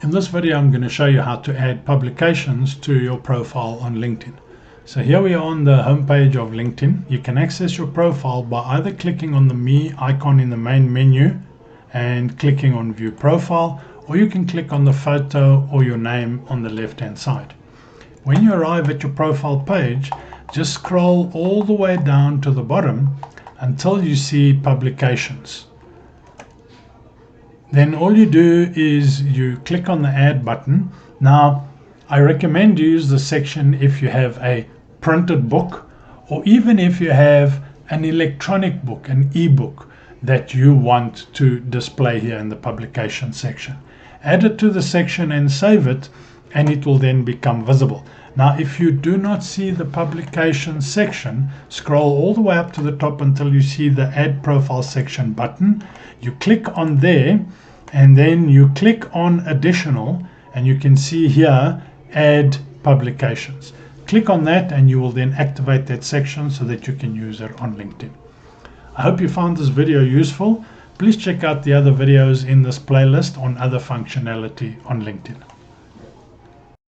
In this video, I'm going to show you how to add publications to your profile on LinkedIn. So here we are on the homepage of LinkedIn. You can access your profile by either clicking on the Me icon in the main menu and clicking on View Profile, or you can click on the photo or your name on the left-hand side. When you arrive at your profile page, just scroll all the way down to the bottom until you see Publications. Then all you do is you click on the Add button. Now, I recommend you use this section if you have a printed book, or even if you have an electronic book, an ebook that you want to display here in the publication section. Add it to the section and save it, and it will then become visible. Now, if you do not see the publication section, scroll all the way up to the top until you see the Add Profile section button. You click on there, and then you click on Additional, and you can see here Add Publications. Click on that and you will then activate that section so that you can use it on LinkedIn. I hope you found this video useful. Please check out the other videos in this playlist on other functionality on LinkedIn.